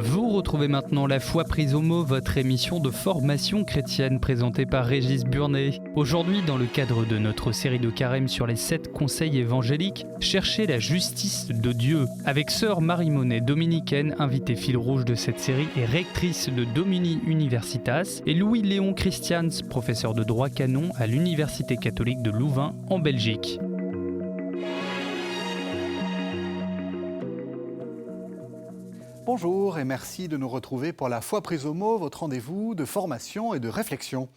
Vous retrouvez maintenant La Foi prise au mot, votre émission de formation chrétienne présentée par Régis Burnet. Aujourd'hui, dans le cadre de notre série de carême sur les 7 conseils évangéliques, cherchez la justice de Dieu. Avec sœur Marie Monet, dominicaine, invitée fil rouge de cette série et rectrice de Domini Universitas, et Louis-Léon Christians, professeur de droit canon à l'Université catholique de Louvain en Belgique. Bonjour et merci de nous retrouver pour La Foi prise au mot, votre rendez-vous de formation et de réflexion.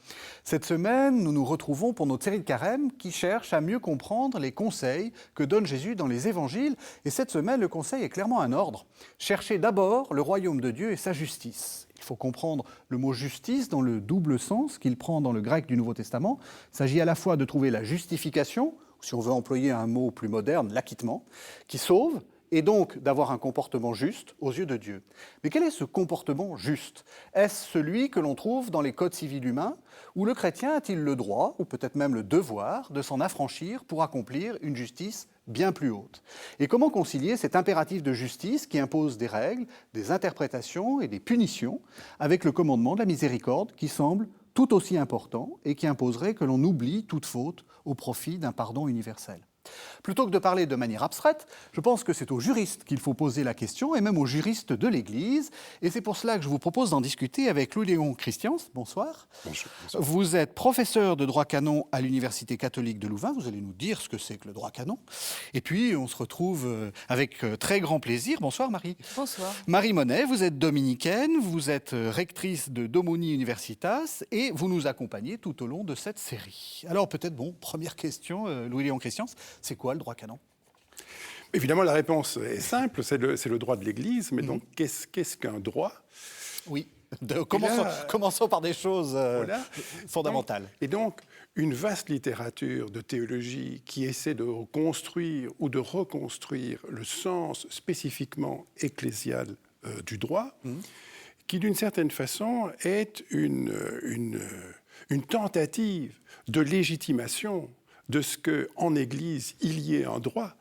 Cette semaine, nous nous retrouvons pour notre série de carême qui cherche à mieux comprendre les conseils que donne Jésus dans les évangiles. Et cette semaine, le conseil est clairement un ordre. Cherchez d'abord le royaume de Dieu et sa justice. Il faut comprendre le mot justice dans le double sens qu'il prend dans le grec du Nouveau Testament. Il s'agit à la fois de trouver la justification, si on veut employer un mot plus moderne, l'acquittement, qui sauve, et donc d'avoir un comportement juste aux yeux de Dieu. Mais quel est ce comportement juste ? Est-ce celui que l'on trouve dans les codes civils humains, ou le chrétien a-t-il le droit, ou peut-être même le devoir, de s'en affranchir pour accomplir une justice bien plus haute ? Et comment concilier cet impératif de justice qui impose des règles, des interprétations et des punitions, avec le commandement de la miséricorde qui semble tout aussi important et qui imposerait que l'on oublie toute faute au profit d'un pardon universel ? Plutôt que de parler de manière abstraite, je pense que c'est aux juristes qu'il faut poser la question, et même aux juristes de l'Église. Et c'est pour cela que je vous propose d'en discuter avec Louis-Léon Christians. Bonsoir. Bonjour. Vous êtes professeur de droit canon à l'Université catholique de Louvain. Vous allez nous dire ce que c'est que le droit canon. Et puis, on se retrouve avec très grand plaisir. Bonsoir, Marie. Bonsoir. Marie Monet, vous êtes dominicaine, vous êtes rectrice de Domini Universitas et vous nous accompagnez tout au long de cette série. Alors, peut-être, première question, Louis-Léon Christians. C'est quoi le droit canon ? Évidemment, la réponse est simple, c'est le droit de l'Église. Mais donc, qu'est-ce qu'un droit ? Oui, commençons par des choses fondamentales. Et donc, une vaste littérature de théologie qui essaie de construire ou de reconstruire le sens spécifiquement ecclésial du droit, qui d'une certaine façon est une tentative de légitimation de ce qu'en Église, il y ait un droit,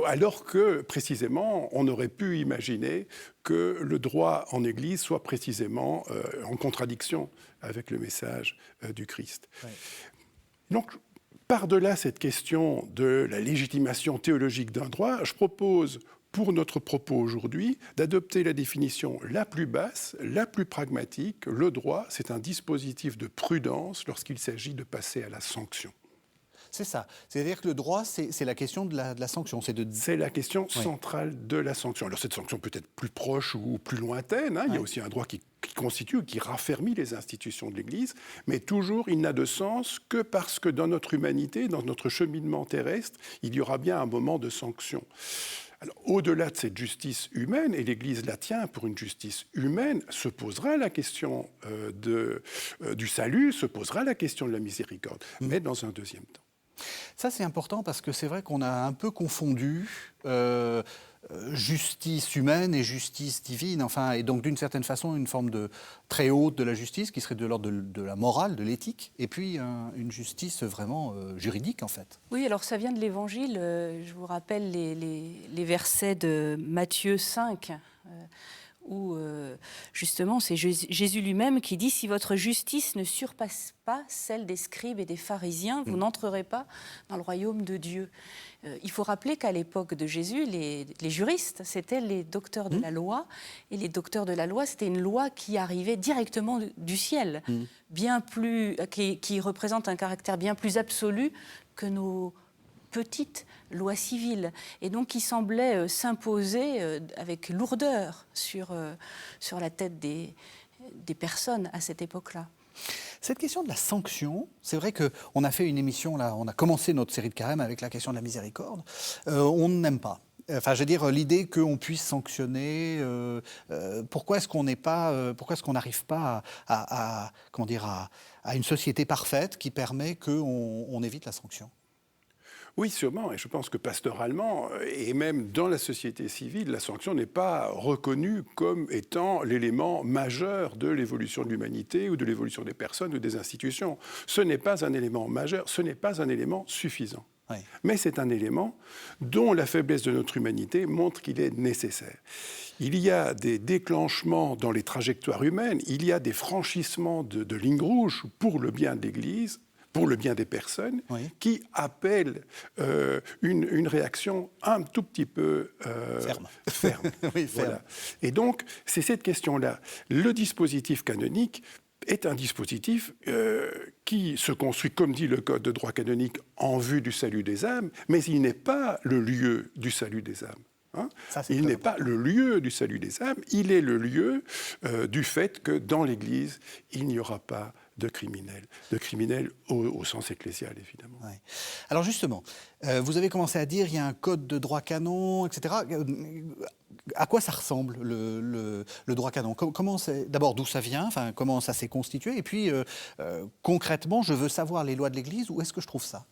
alors que, précisément, on aurait pu imaginer que le droit en Église soit précisément en contradiction avec le message du Christ. Oui. Donc, par-delà cette question de la légitimation théologique d'un droit, je propose, pour notre propos aujourd'hui, d'adopter la définition la plus basse, la plus pragmatique. Le droit, c'est un dispositif de prudence lorsqu'il s'agit de passer à la sanction. C'est ça. C'est-à-dire que le droit, c'est la question de la sanction. C'est la question centrale de la sanction. Alors cette sanction peut être plus proche ou plus lointaine. Il y a aussi un droit qui constitue, qui raffermit les institutions de l'Église. Mais toujours, il n'a de sens que parce que dans notre humanité, dans notre cheminement terrestre, il y aura bien un moment de sanction. Alors, au-delà de cette justice humaine, et l'Église la tient pour une justice humaine, se posera la question du salut, se posera la question de la miséricorde, mais dans un deuxième temps. Ça, c'est important parce que c'est vrai qu'on a un peu confondu justice humaine et justice divine. Et donc, d'une certaine façon, une forme de très haute de la justice qui serait de l'ordre de la morale, de l'éthique, et puis une justice vraiment juridique, en fait. Oui, alors ça vient de l'Évangile. Je vous rappelle les versets de Matthieu 5, où justement c'est Jésus lui-même qui dit « Si votre justice ne surpasse pas celle des scribes et des pharisiens, vous n'entrerez pas dans le royaume de Dieu. » Il faut rappeler qu'à l'époque de Jésus, les juristes, c'était les docteurs de la loi. Et les docteurs de la loi, c'était une loi qui arrivait directement du ciel, bien plus, qui représente un caractère bien plus absolu que nos petite loi civile, et donc qui semblait s'imposer avec lourdeur sur la tête des personnes à cette époque-là. Cette question de la sanction, c'est vrai qu'on a fait une émission, là, on a commencé notre série de carême avec la question de la miséricorde. On n'aime pas. Enfin, je veux dire, l'idée qu'on puisse sanctionner, pourquoi est-ce qu'on n'arrive pas à une société parfaite qui permet qu'on évite la sanction ? Oui, sûrement. Et je pense que pastoralement, et même dans la société civile, la sanction n'est pas reconnue comme étant l'élément majeur de l'évolution de l'humanité ou de l'évolution des personnes ou des institutions. Ce n'est pas un élément majeur, ce n'est pas un élément suffisant. Oui. Mais c'est un élément dont la faiblesse de notre humanité montre qu'il est nécessaire. Il y a des déclenchements dans les trajectoires humaines, il y a des franchissements de lignes rouges pour le bien de l'Église, pour le bien des personnes, Oui. qui appellent une réaction un tout petit peu ferme. Oui, ferme. Voilà. Et donc, c'est cette question-là. Le dispositif canonique est un dispositif qui se construit, comme dit le Code de droit canonique, en vue du salut des âmes, mais il n'est pas le lieu du salut des âmes. Hein. Il n'est pas le lieu du salut des âmes, il est le lieu du fait que dans l'Église, il n'y aura pas de criminels au sens ecclésial, évidemment. Ouais. Alors justement, vous avez commencé à dire il y a un code de droit canon, etc. À quoi ça ressemble le droit canon? Comment d'abord, d'où ça vient, enfin, comment ça s'est constitué? Et puis, concrètement, je veux savoir les lois de l'Église, où est-ce que je trouve ça?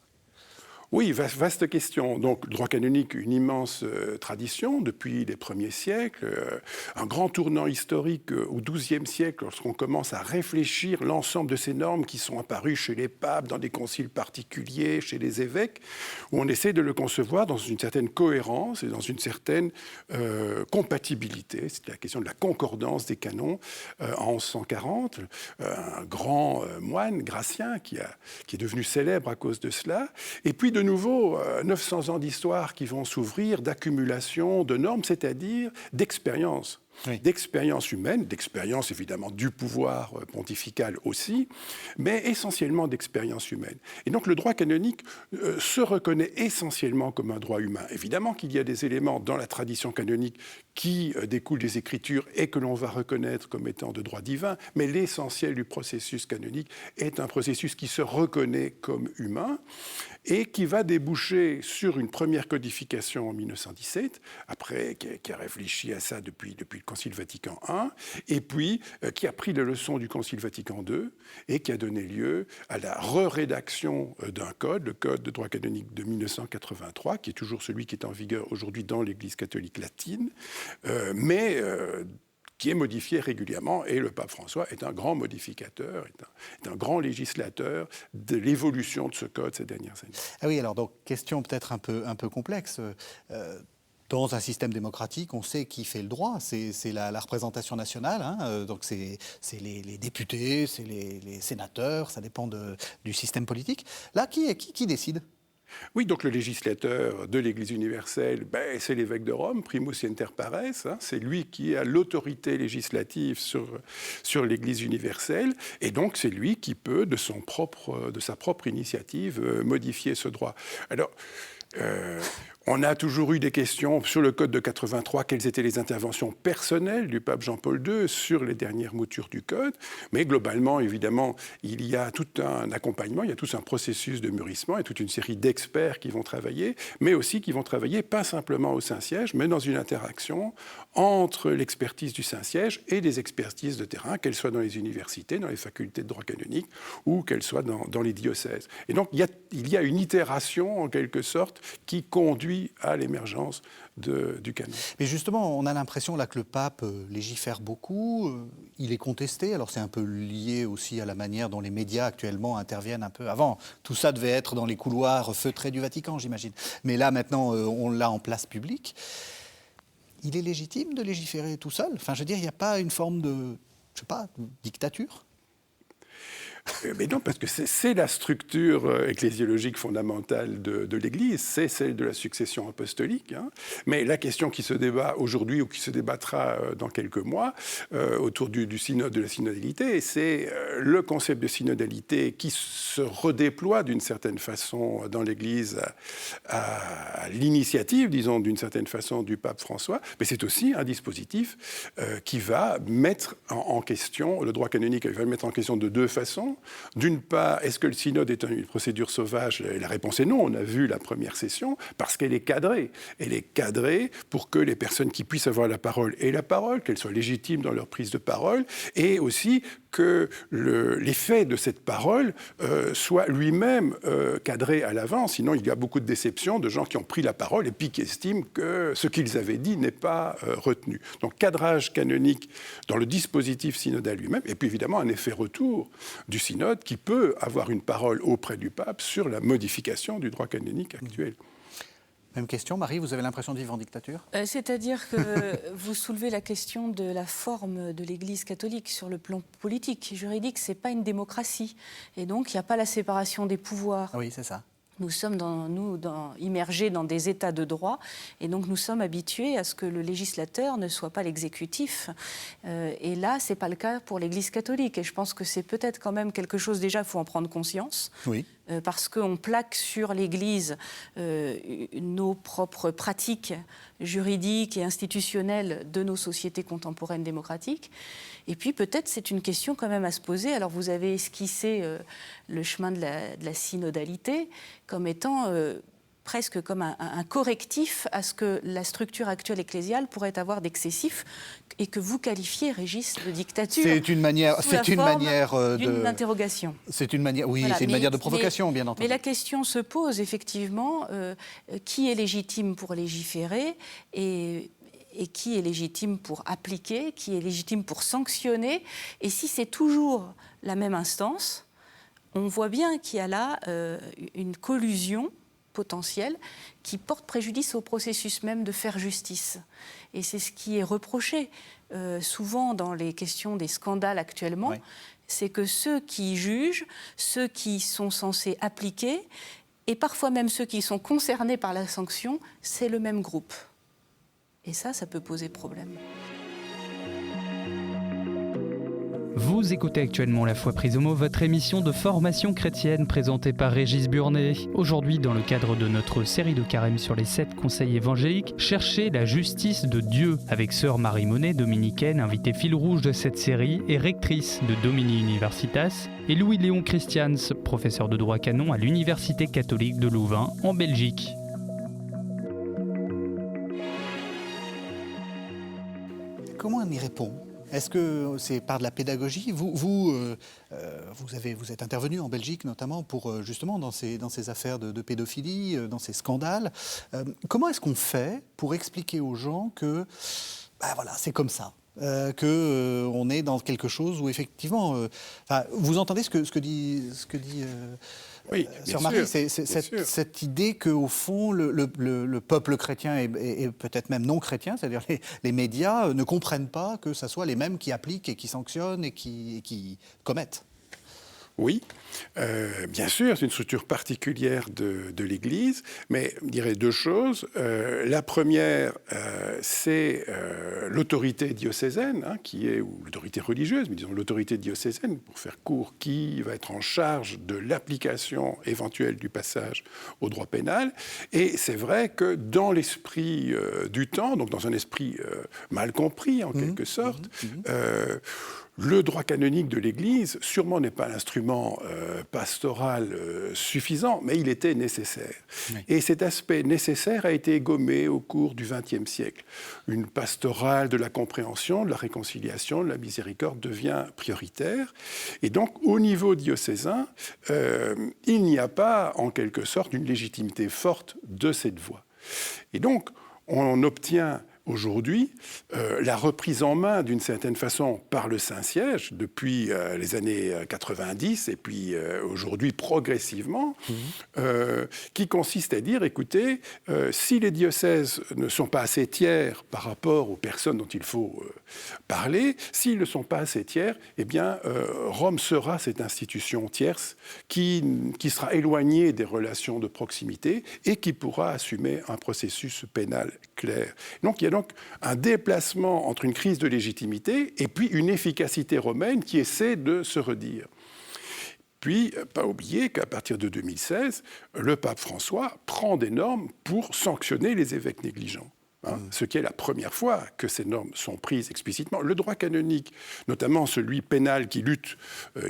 Oui, vaste question. Donc, le droit canonique, une immense tradition depuis les premiers siècles, un grand tournant historique au XIIe siècle, lorsqu'on commence à réfléchir l'ensemble de ces normes qui sont apparues chez les papes, dans des conciles particuliers, chez les évêques, où on essaie de le concevoir dans une certaine cohérence et dans une certaine compatibilité. C'est la question de la concordance des canons. En 1140, un grand moine, Gratien, qui est devenu célèbre à cause de cela, et puis de nouveau 900 ans d'histoire qui vont s'ouvrir, d'accumulation de normes, c'est-à-dire d'expérience. Oui. D'expérience humaine, d'expérience évidemment du pouvoir pontifical aussi, mais essentiellement d'expérience humaine. Et donc le droit canonique se reconnaît essentiellement comme un droit humain. Évidemment qu'il y a des éléments dans la tradition canonique qui découlent des Écritures et que l'on va reconnaître comme étant de droit divin, mais l'essentiel du processus canonique est un processus qui se reconnaît comme humain et qui va déboucher sur une première codification en 1917, après qui a réfléchi à ça depuis le Concile Vatican I, et puis qui a pris les leçons du Concile Vatican II et qui a donné lieu à la re-rédaction d'un code, le Code de droit canonique de 1983, qui est toujours celui qui est en vigueur aujourd'hui dans l'Église catholique latine, mais qui est modifié régulièrement, et le pape François est un grand modificateur, est un grand législateur de l'évolution de ce code ces dernières années. Ah oui, alors donc, question peut-être un peu complexe. Dans un système démocratique, on sait qui fait le droit, c'est la représentation nationale, hein, donc c'est les députés, c'est les sénateurs, ça dépend du système politique. Là, qui décide ? Oui, donc le législateur de l'Église universelle, c'est l'évêque de Rome, primus inter pares, hein, c'est lui qui a l'autorité législative sur l'Église universelle, et donc c'est lui qui peut, de sa propre initiative, modifier ce droit. Alors, on a toujours eu des questions sur le Code de 83, quelles étaient les interventions personnelles du pape Jean-Paul II sur les dernières moutures du Code. Mais globalement, évidemment, il y a tout un accompagnement, il y a tout un processus de mûrissement et toute une série d'experts qui vont travailler, mais aussi qui vont travailler pas simplement au Saint-Siège, mais dans une interaction entre l'expertise du Saint-Siège et des expertises de terrain, qu'elles soient dans les universités, dans les facultés de droit canonique ou qu'elles soient dans les diocèses. Et donc, il y a une itération, en quelque sorte, qui conduit à l'émergence du canon. Mais justement, on a l'impression là que le pape légifère beaucoup, il est contesté, alors c'est un peu lié aussi à la manière dont les médias actuellement interviennent un peu. Avant, tout ça devait être dans les couloirs feutrés du Vatican, j'imagine. Mais là, maintenant, on l'a en place publique. Il est légitime de légiférer tout seul? Enfin, je veux dire, il n'y a pas une forme de, dictature? Mais non, parce que c'est la structure ecclésiologique fondamentale de l'Église, c'est celle de la succession apostolique. Hein. Mais la question qui se débat aujourd'hui ou qui se débattra dans quelques mois autour du synode, de la synodalité, c'est le concept de synodalité qui se redéploie d'une certaine façon dans l'Église à l'initiative, disons, d'une certaine façon du pape François. Mais c'est aussi un dispositif qui va mettre en question, le droit canonique va le mettre en question de deux façons. D'une part, est-ce que le synode est une procédure sauvage? La réponse est non, on a vu la première session, parce qu'elle est cadrée. Elle est cadrée pour que les personnes qui puissent avoir la parole aient la parole, qu'elles soient légitimes dans leur prise de parole, et aussi que l'effet de cette parole soit lui-même cadré à l'avance. Sinon, il y a beaucoup de déceptions de gens qui ont pris la parole et puis qui estiment que ce qu'ils avaient dit n'est pas retenu. Donc, cadrage canonique dans le dispositif synodal lui-même, et puis évidemment un effet retour du synode qui peut avoir une parole auprès du pape sur la modification du droit canonique actuel. Même question, Marie, vous avez l'impression de vivre en dictature ? C'est-à-dire que vous soulevez la question de la forme de l'Église catholique sur le plan politique. Juridique, ce n'est pas une démocratie. Et donc, il n'y a pas la séparation des pouvoirs. Oui, c'est ça. Nous sommes immergés dans des états de droit et donc nous sommes habitués à ce que le législateur ne soit pas l'exécutif. Et là, ce n'est pas le cas pour l'Église catholique. Et je pense que c'est peut-être quand même quelque chose, déjà, il faut en prendre conscience. Oui. Parce qu'on plaque sur l'Église nos propres pratiques juridiques et institutionnelles de nos sociétés contemporaines démocratiques. Et puis peut-être c'est une question quand même à se poser. Alors vous avez esquissé le chemin de la synodalité comme étant presque comme un correctif à ce que la structure actuelle ecclésiale pourrait avoir d'excessif et que vous qualifiez, Régis, de dictature. C'est une manière, d'une interrogation. C'est une manière, oui, voilà, c'est une manière de provocation, bien entendu. Mais la question se pose effectivement qui est légitime pour légiférer et qui est légitime pour appliquer, qui est légitime pour sanctionner. Et si c'est toujours la même instance, on voit bien qu'il y a là une collusion potentielle qui porte préjudice au processus même de faire justice. Et c'est ce qui est reproché souvent dans les questions des scandales actuellement, oui. C'est que ceux qui jugent, ceux qui sont censés appliquer, et parfois même ceux qui sont concernés par la sanction, c'est le même groupe. Et ça peut poser problème. Vous écoutez actuellement La Foi prise au mot, votre émission de formation chrétienne présentée par Régis Burnet. Aujourd'hui, dans le cadre de notre série de carême sur les 7 conseils évangéliques, cherchez la justice de Dieu avec sœur Marie Monet, dominicaine, invitée fil rouge de cette série et rectrice de Domini Universitas, et Louis-Léon Christians, professeur de droit canon à l'Université catholique de Louvain, en Belgique. Comment on y répond ? Est-ce que c'est par de la pédagogie ? Vous êtes intervenu en Belgique notamment pour justement dans ces affaires de pédophilie, dans ces scandales. Comment est-ce qu'on fait pour expliquer aux gens que voilà, c'est comme ça, qu'on est dans quelque chose où effectivement, vous entendez ce que dit oui, Sœur Marie, c'est cette idée qu'au fond, le peuple chrétien et peut-être même non chrétien, c'est-à-dire les médias, ne comprennent pas que ce soit les mêmes qui appliquent et qui sanctionnent et qui commettent. Oui, bien sûr, c'est une structure particulière de l'Église, mais je dirais deux choses. La première, c'est l'autorité diocésaine, ou l'autorité religieuse, mais disons l'autorité diocésaine, pour faire court, qui va être en charge de l'application éventuelle du passage au droit pénal. Et c'est vrai que dans l'esprit du temps, donc dans un esprit mal compris en quelque sorte, le droit canonique de l'Église, sûrement n'est pas l'instrument pastoral suffisant, mais il était nécessaire. Oui. Et cet aspect nécessaire a été gommé au cours du XXe siècle. Une pastorale de la compréhension, de la réconciliation, de la miséricorde devient prioritaire. Et donc, au niveau diocésain, il n'y a pas, en quelque sorte, une légitimité forte de cette voie. Et donc, on obtient aujourd'hui, la reprise en main, d'une certaine façon, par le Saint-Siège, depuis les années 90, et puis aujourd'hui progressivement, qui consiste à dire, écoutez, si les diocèses ne sont pas assez tiers par rapport aux personnes dont il faut parler, s'ils ne sont pas assez tiers, eh bien, Rome sera cette institution tierce qui sera éloignée des relations de proximité et qui pourra assumer un processus pénal clair. Donc, il y a donc un déplacement entre une crise de légitimité et puis une efficacité romaine qui essaie de se redire. Puis, pas oublier qu'à partir de 2016, le pape François prend des normes pour sanctionner les évêques négligents. ce qui est la première fois que ces normes sont prises explicitement. Le droit canonique, notamment celui pénal qui lutte,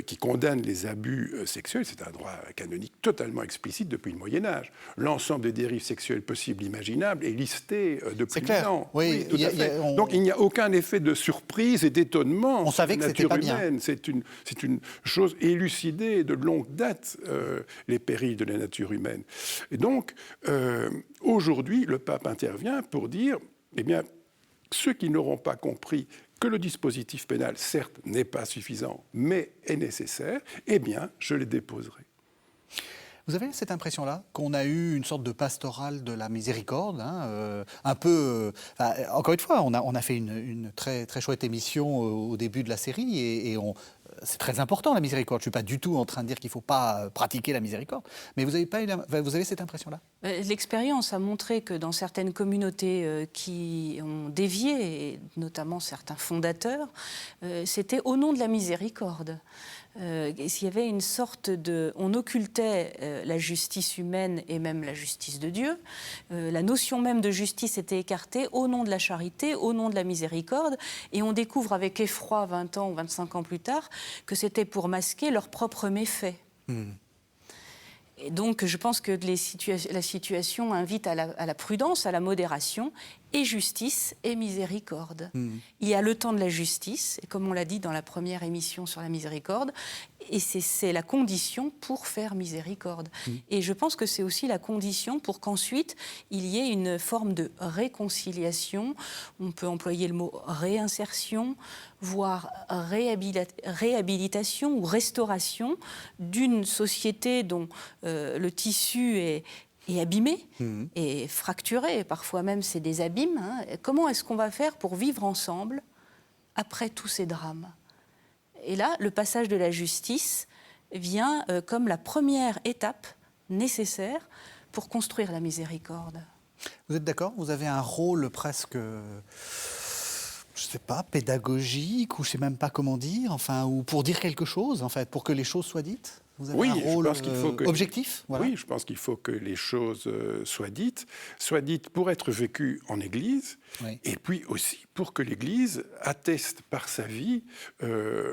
qui condamne les abus sexuels, c'est un droit canonique totalement explicite depuis le Moyen-Âge. L'ensemble des dérives sexuelles possibles, imaginables, est listé depuis longtemps. Oui, tout à fait. Donc il n'y a aucun effet de surprise et d'étonnement. On savait que c'était pas humaine. C'est une chose élucidée de longue date, les périls de la nature humaine. Et donc, aujourd'hui, le pape intervient pour dire, eh bien, ceux qui n'auront pas compris que le dispositif pénal, certes, n'est pas suffisant, mais est nécessaire, eh bien, je les déposerai. Vous avez cette impression-là qu'on a eu une sorte de pastorale de la miséricorde, un peu. Encore une fois, on a fait une très très chouette émission au début de la série et c'est très important la miséricorde. Je suis pas du tout en train de dire qu'il faut pas pratiquer la miséricorde, mais vous avez cette impression-là? L'expérience a montré que dans certaines communautés qui ont dévié, et notamment certains fondateurs, c'était au nom de la miséricorde. S'il y avait une sorte de... On occultait la justice humaine et même la justice de Dieu. La notion même de justice était écartée au nom de la charité, au nom de la miséricorde. Et on découvre avec effroi 20 ans ou 25 ans plus tard que c'était pour masquer leurs propres méfaits. Et donc, je pense que la situation invite à la prudence, à la modération, et justice et miséricorde. Il y a le temps de la justice, et comme on l'a dit dans la première émission sur la miséricorde, et c'est la condition pour faire miséricorde. Et je pense que c'est aussi la condition pour qu'ensuite, il y ait une forme de réconciliation, on peut employer le mot réinsertion, voire réhabilitation ou restauration d'une société dont le tissu est abîmé et fracturé, parfois même c'est des abîmes. Comment est-ce qu'on va faire pour vivre ensemble après tous ces drames? Et là, le passage de la justice vient comme la première étape nécessaire pour construire la miséricorde. Vous êtes d'accord? Vous avez un rôle presque... je ne sais pas, pédagogique, ou je ne sais même pas comment dire, enfin, ou pour dire quelque chose, en fait, pour que les choses soient dites? Vous avez un rôle objectif? Voilà. Oui, je pense qu'il faut que les choses soient dites pour être vécues en Église, et puis aussi pour que l'Église atteste par sa vie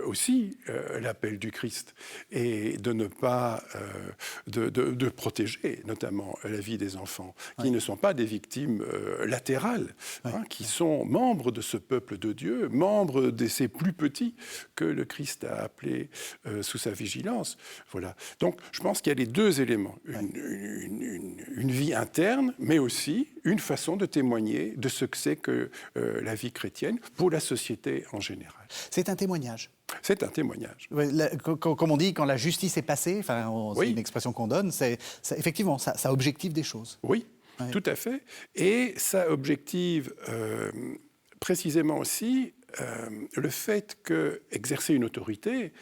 aussi l'appel du Christ, et de ne pas de protéger notamment la vie des enfants, qui ne sont pas des victimes latérales, qui sont membres de ce peuple de Dieu, membres de ces plus petits que le Christ a appelés sous sa vigilance. Voilà. Donc, je pense qu'il y a les deux éléments. Une vie interne, mais aussi une façon de témoigner de ce que c'est que la vie chrétienne pour la société en général. C'est un témoignage. C'est un témoignage. Comme on dit, quand la justice est passée, c'est une expression qu'on donne, effectivement, ça objective des choses. Oui, tout à fait. Et ça objective précisément aussi le fait qu'exercer une autorité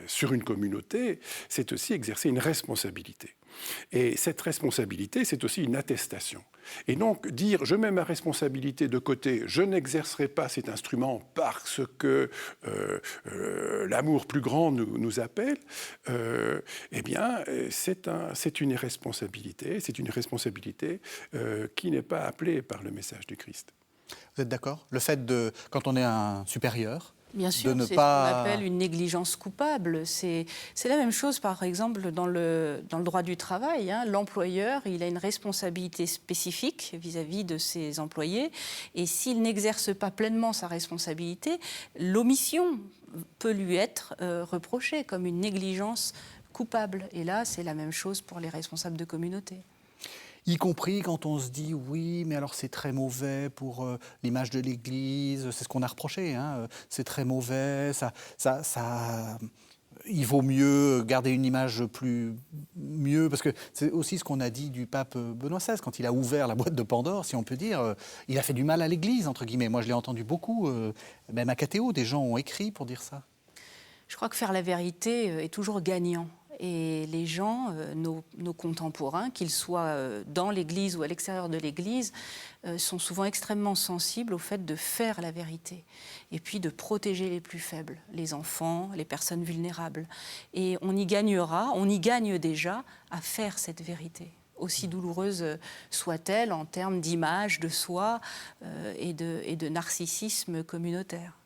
sur une communauté, c'est aussi exercer une responsabilité. Et cette responsabilité, c'est aussi une attestation. Et donc, dire « je mets ma responsabilité de côté, je n'exercerai pas cet instrument parce que l'amour plus grand nous appelle », eh bien, c'est une irresponsabilité, qui n'est pas appelée par le message du Christ. Vous êtes d'accord? Le fait quand on est un supérieur, bien sûr, de ne c'est pas... ce qu'on appelle une négligence coupable. C'est la même chose, par exemple, dans le droit du travail. L'employeur, il a une responsabilité spécifique vis-à-vis de ses employés. Et s'il n'exerce pas pleinement sa responsabilité, l'omission peut lui être reprochée comme une négligence coupable. Et là, c'est la même chose pour les responsables de communauté. Y compris quand on se dit oui, mais alors c'est très mauvais pour l'image de l'Église, c'est ce qu'on a reproché, c'est très mauvais, il vaut mieux garder une image mieux, parce que c'est aussi ce qu'on a dit du pape Benoît XVI, quand il a ouvert la boîte de Pandore, si on peut dire, il a fait du mal à l'Église, entre guillemets. Moi je l'ai entendu beaucoup, même à Catéo, des gens ont écrit pour dire ça. Je crois que faire la vérité est toujours gagnant. Et les gens, nos contemporains, qu'ils soient dans l'Église ou à l'extérieur de l'Église, sont souvent extrêmement sensibles au fait de faire la vérité. Et puis de protéger les plus faibles, les enfants, les personnes vulnérables. Et on y gagne déjà à faire cette vérité. aussi douloureuse soit-elle en termes d'image de soi et de narcissisme communautaire.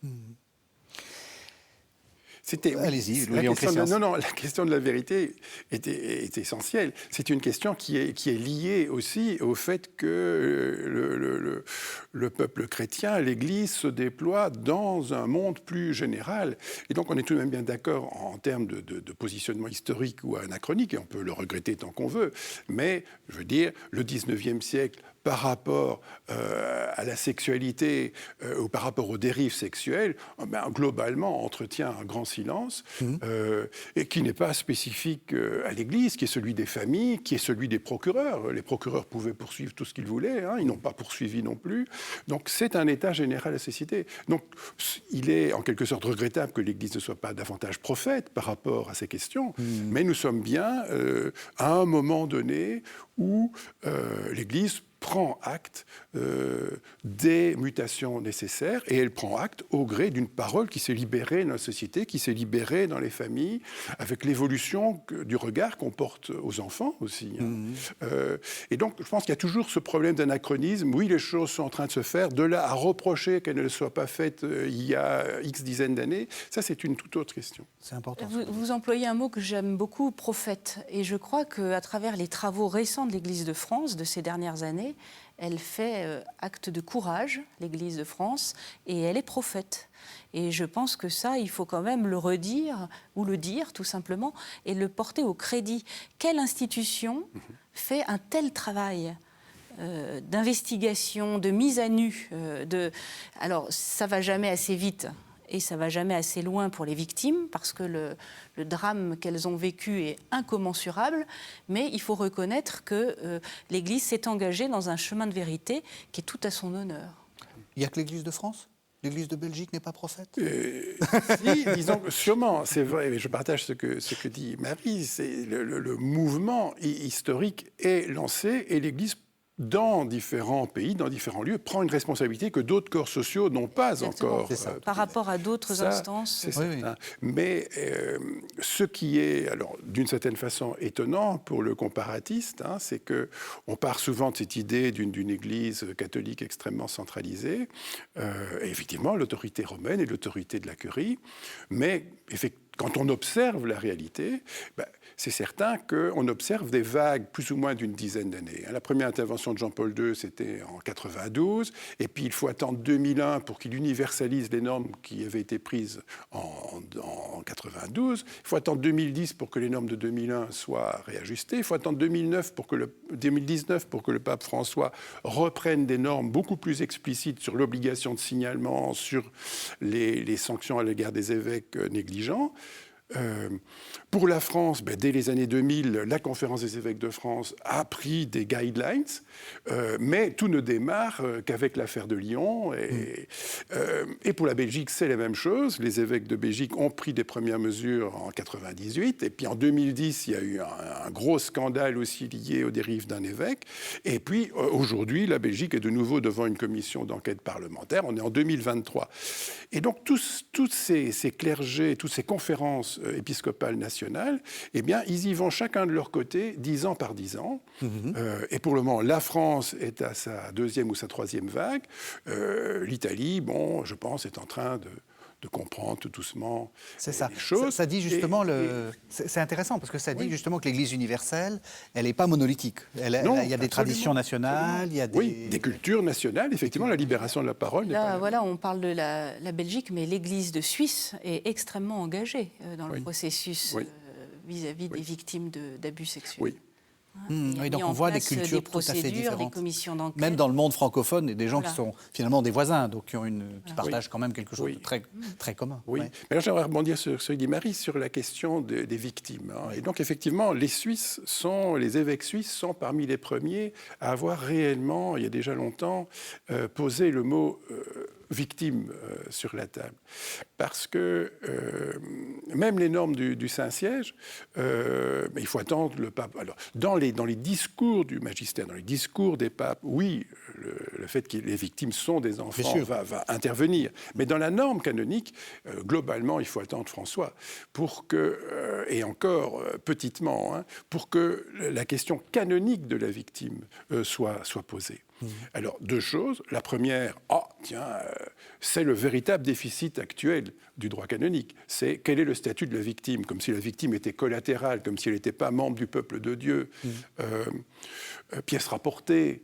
Allez-y, la question de la vérité est essentielle. C'est une question qui est liée aussi au fait que le peuple chrétien, l'Église, se déploie dans un monde plus général. Et donc on est tout de même bien d'accord en termes de positionnement historique ou anachronique, et on peut le regretter tant qu'on veut. Mais, je veux dire, le 19e siècle, par rapport à la sexualité ou par rapport aux dérives sexuelles, globalement entretient un grand silence et qui n'est pas spécifique à l'Église, qui est celui des familles, qui est celui des procureurs. Les procureurs pouvaient poursuivre tout ce qu'ils voulaient, ils n'ont pas poursuivi non plus. Donc c'est un état général de la société. Donc il est en quelque sorte regrettable que l'Église ne soit pas davantage prophète par rapport à ces questions, mais nous sommes bien à un moment donné où l'Église prend acte des mutations nécessaires, et elle prend acte au gré d'une parole qui s'est libérée dans la société, qui s'est libérée dans les familles, avec l'évolution du regard qu'on porte aux enfants aussi. Et donc, je pense qu'il y a toujours ce problème d'anachronisme. Oui, les choses sont en train de se faire. De là à reprocher qu'elles ne soient pas faites il y a X dizaines d'années, ça, c'est une toute autre question. C'est important. Vous employez un mot que j'aime beaucoup, prophète. Et je crois qu'à travers les travaux récents de l'Église de France de ces dernières années, elle fait acte de courage, l'Église de France, et elle est prophète. Et je pense que ça, il faut quand même le redire, ou le dire tout simplement, et le porter au crédit. Quelle institution fait un tel travail d'investigation, de mise à nu Alors, ça ne va jamais assez vite. Et ça ne va jamais assez loin pour les victimes, parce que le drame qu'elles ont vécu est incommensurable. Mais il faut reconnaître que l'Église s'est engagée dans un chemin de vérité qui est tout à son honneur. Il n'y a que l'Église de France ? L'Église de Belgique n'est pas prophète ? Si, disons que sûrement, c'est vrai, mais je partage ce que dit Marie. C'est le mouvement historique est lancé, et l'Église, dans différents pays, dans différents lieux, prend une responsabilité que d'autres corps sociaux n'ont pas Exactement. encore. Par rapport à d'autres instances. C'est certain. Mais ce qui est, alors, d'une certaine façon étonnant pour le comparatiste, c'est qu'on part souvent de cette idée d'une Église catholique extrêmement centralisée, et effectivement l'autorité romaine et l'autorité de la curie, mais quand on observe la réalité, c'est certain qu'on observe des vagues plus ou moins d'une dizaine d'années. La première intervention de Jean-Paul II, c'était en 92, et puis il faut attendre 2001 pour qu'il universalise les normes qui avaient été prises en 92. Il faut attendre 2010 pour que les normes de 2001 soient réajustées. Il faut attendre 2019 pour que le pape François reprenne des normes beaucoup plus explicites sur l'obligation de signalement, sur les sanctions à l'égard des évêques négligents. Pour la France, dès les années 2000, la Conférence des évêques de France a pris des guidelines, mais tout ne démarre qu'avec l'affaire de Lyon. Et pour la Belgique, c'est la même chose. Les évêques de Belgique ont pris des premières mesures en 98, et puis en 2010, il y a eu un gros scandale aussi lié aux dérives d'un évêque. Et puis aujourd'hui, la Belgique est de nouveau devant une commission d'enquête parlementaire. On est en 2023. Et donc tous ces clergés, toutes ces conférences épiscopales nationales, eh bien, ils y vont chacun de leur côté, 10 ans par 10 ans. Et pour le moment, la France est à sa deuxième ou sa troisième vague. L'Italie, je pense, est en train de comprendre tout doucement les choses. Ça dit justement, c'est intéressant, parce que ça dit justement que l'Église universelle, elle n'est pas monolithique. Il y a des traditions nationales, il y a des cultures nationales. Effectivement, la libération de la parole n'est pas... Voilà, on parle de la Belgique, mais l'Église de Suisse est extrêmement engagée dans le processus vis-à-vis des victimes d'abus sexuels. Oui. Donc on voit des cultures tout à fait différentes. Des commissions d'enquête. Même dans le monde francophone, il y a des gens qui sont finalement des voisins, donc qui partagent quand même quelque chose de très, très commun. Oui. Mais là, j'aimerais rebondir sur ce que dit Marie, sur la question des victimes. Et donc, effectivement, les évêques suisses sont parmi les premiers à avoir réellement, il y a déjà longtemps, posé le mot victime sur la table. Parce que même les normes du Saint-Siège, il faut attendre le pape. Alors, dans les discours du magistère, dans les discours des papes, oui, le fait que les victimes sont des enfants va intervenir. Mais dans la norme canonique, globalement, il faut attendre François pour que, et encore petitement, pour que la question canonique de la victime soit posée. Alors, deux choses. La première, c'est le véritable déficit actuel du droit canonique. C'est quel est le statut de la victime, comme si la victime était collatérale, comme si elle n'était pas membre du peuple de Dieu, pièce rapportée.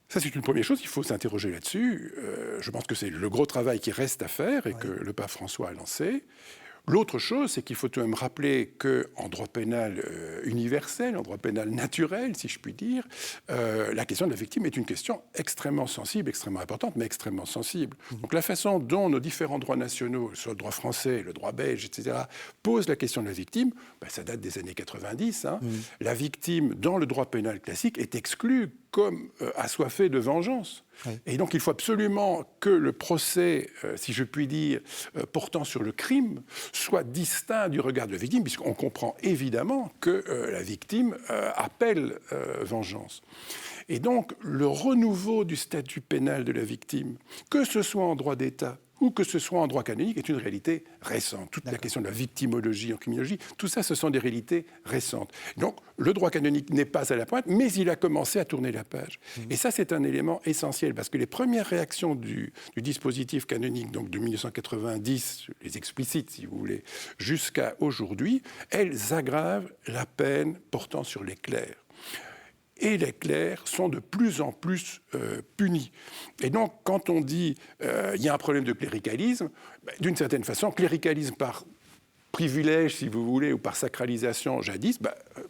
Ça, c'est une première chose, il faut s'interroger là-dessus. Je pense que c'est le gros travail qui reste à faire et que le pape François a lancé. L'autre chose, c'est qu'il faut tout de même rappeler qu'en droit pénal universel, en droit pénal naturel, si je puis dire, la question de la victime est une question extrêmement sensible, extrêmement importante, mais extrêmement sensible. Donc la façon dont nos différents droits nationaux, soit le droit français, le droit belge, etc., posent la question de la victime, ça date des années 90. La victime, dans le droit pénal classique, est exclue comme assoiffée de vengeance. Oui. Et donc il faut absolument que le procès, si je puis dire, portant sur le crime, soit distinct du regard de la victime, puisqu'on comprend évidemment que la victime appelle vengeance. Et donc le renouveau du statut pénal de la victime, que ce soit en droit d'État ou que ce soit en droit canonique, est une réalité récente. Toute la question de la victimologie en criminologie, tout ça, ce sont des réalités récentes. Donc, le droit canonique n'est pas à la pointe, mais il a commencé à tourner la page. Et ça, c'est un élément essentiel, parce que les premières réactions du dispositif canonique, donc de 1990, les explicites, si vous voulez, jusqu'à aujourd'hui, elles aggravent la peine portant sur les clercs. Et les clercs sont de plus en plus punis. Et donc, quand on dit il y a un problème de cléricalisme, d'une certaine façon, cléricalisme par privilège, si vous voulez, ou par sacralisation jadis,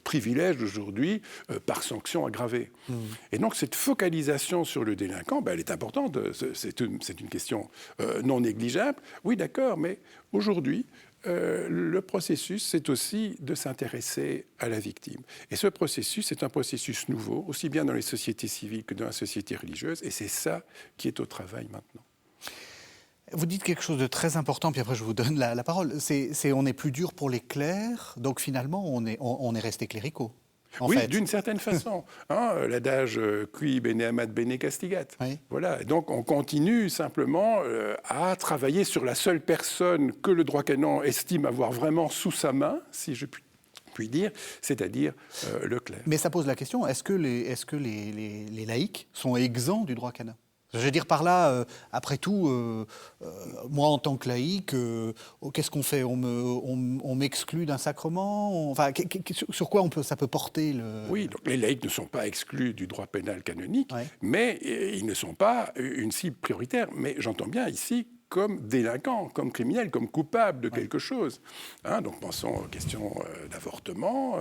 privilège aujourd'hui par sanction aggravée. Et donc, cette focalisation sur le délinquant, elle est importante. C'est une question non négligeable. Oui, d'accord, mais aujourd'hui, le processus, c'est aussi de s'intéresser à la victime. Et ce processus, c'est un processus nouveau, aussi bien dans les sociétés civiles que dans la société religieuse, et c'est ça qui est au travail maintenant. Vous dites quelque chose de très important, puis après je vous donne la parole. C'est on est plus dur pour les clercs, donc finalement on est resté cléricaux. Oui, d'une certaine façon. L'adage « qui bene amat bene castigat ». Oui. Voilà. Donc, on continue simplement à travailler sur la seule personne que le droit canon estime avoir vraiment sous sa main, si je puis dire, c'est-à-dire le clerc. Mais ça pose la question, est-ce que les laïcs sont exempts du droit canon ? Je veux dire par là, après tout, moi en tant que laïc, qu'est-ce qu'on fait ? On m'exclut d'un sacrement ? Sur quoi ça peut porter le... Oui, donc les laïcs ne sont pas exclus du droit pénal canonique, mais ils ne sont pas une cible prioritaire. Mais j'entends bien ici comme délinquants, comme criminels, comme coupables de quelque chose. Donc pensons aux questions d'avortement.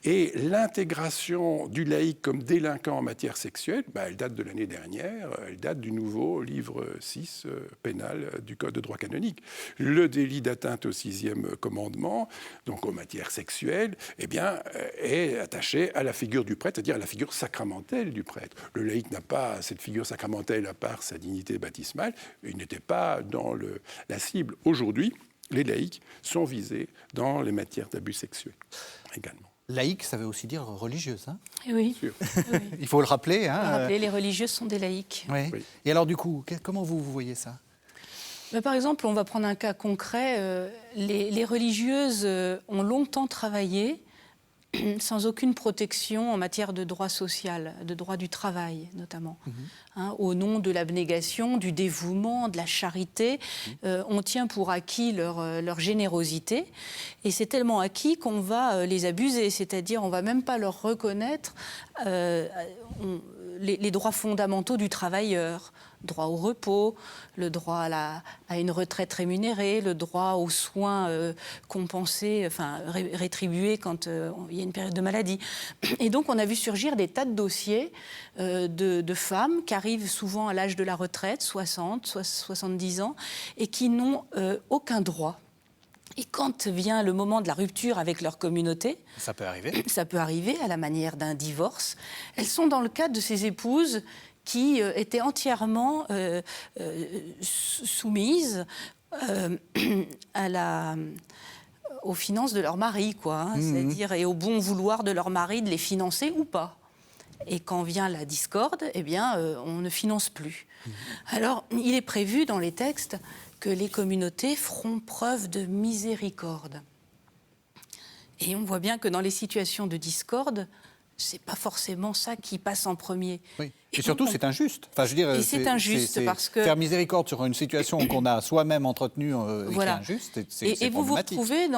Et l'intégration du laïc comme délinquant en matière sexuelle, elle date de l'année dernière, elle date du nouveau livre 6 pénal du Code de droit canonique. Le délit d'atteinte au 6e commandement, donc aux matières sexuelles, est attaché à la figure du prêtre, c'est-à-dire à la figure sacramentelle du prêtre. Le laïc n'a pas cette figure sacramentelle à part sa dignité baptismale, il n'était pas dans la cible. Aujourd'hui, les laïcs sont visés dans les matières d'abus sexuels également. Laïque, ça veut aussi dire religieuse, hein ? Oui. Oui. Il faut le rappeler. Il faut le rappeler, les religieuses sont des laïcs. Oui. Et alors du coup, comment vous voyez ça ? Par exemple, on va prendre un cas concret. Les religieuses ont longtemps travaillé sans aucune protection en matière de droit social, de droit du travail notamment. Au nom de l'abnégation, du dévouement, de la charité, on tient pour acquis leur générosité. Et c'est tellement acquis qu'on va les abuser, c'est-à-dire on ne va même pas leur reconnaître les droits fondamentaux du travailleur. Droit au repos, le droit à une retraite rémunérée, le droit aux soins compensés, rétribués quand il y a une période de maladie. Et donc on a vu surgir des tas de dossiers de femmes qui arrivent souvent à l'âge de la retraite, 60, 70 ans, et qui n'ont aucun droit. Et quand vient le moment de la rupture avec leur communauté, ça peut arriver à la manière d'un divorce, elles sont dans le cadre de ces épouses qui étaient entièrement soumises aux finances de leur mari, c'est-à-dire et au bon vouloir de leur mari de les financer ou pas. Et quand vient la discorde, eh bien, on ne finance plus. Alors, il est prévu dans les textes que les communautés feront preuve de miséricorde. Et on voit bien que dans les situations de discorde, c'est pas forcément ça qui passe en premier. Oui. Et surtout, c'est injuste. Enfin, je veux dire, et c'est injuste parce que... Faire miséricorde sur une situation qu'on a soi-même entretenue et voilà. qui est injuste, Et vous vous retrouvez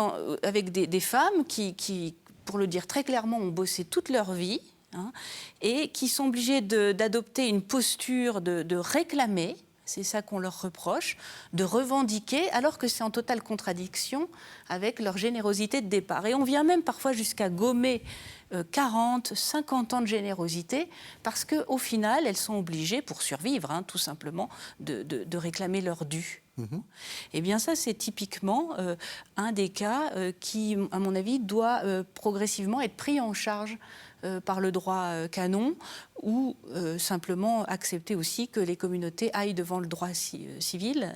avec des femmes qui, pour le dire très clairement, ont bossé toute leur vie, et qui sont obligées d'adopter une posture de réclamer, c'est ça qu'on leur reproche, de revendiquer, alors que c'est en totale contradiction avec leur générosité de départ. Et on vient même parfois jusqu'à gommer 40, 50 ans de générosité, parce qu'au final, elles sont obligées, pour survivre, tout simplement, de réclamer leur dû. Eh bien ça, c'est typiquement un des cas qui, à mon avis, doit progressivement être pris en charge par le droit canon, ou simplement accepter aussi que les communautés aillent devant le droit civil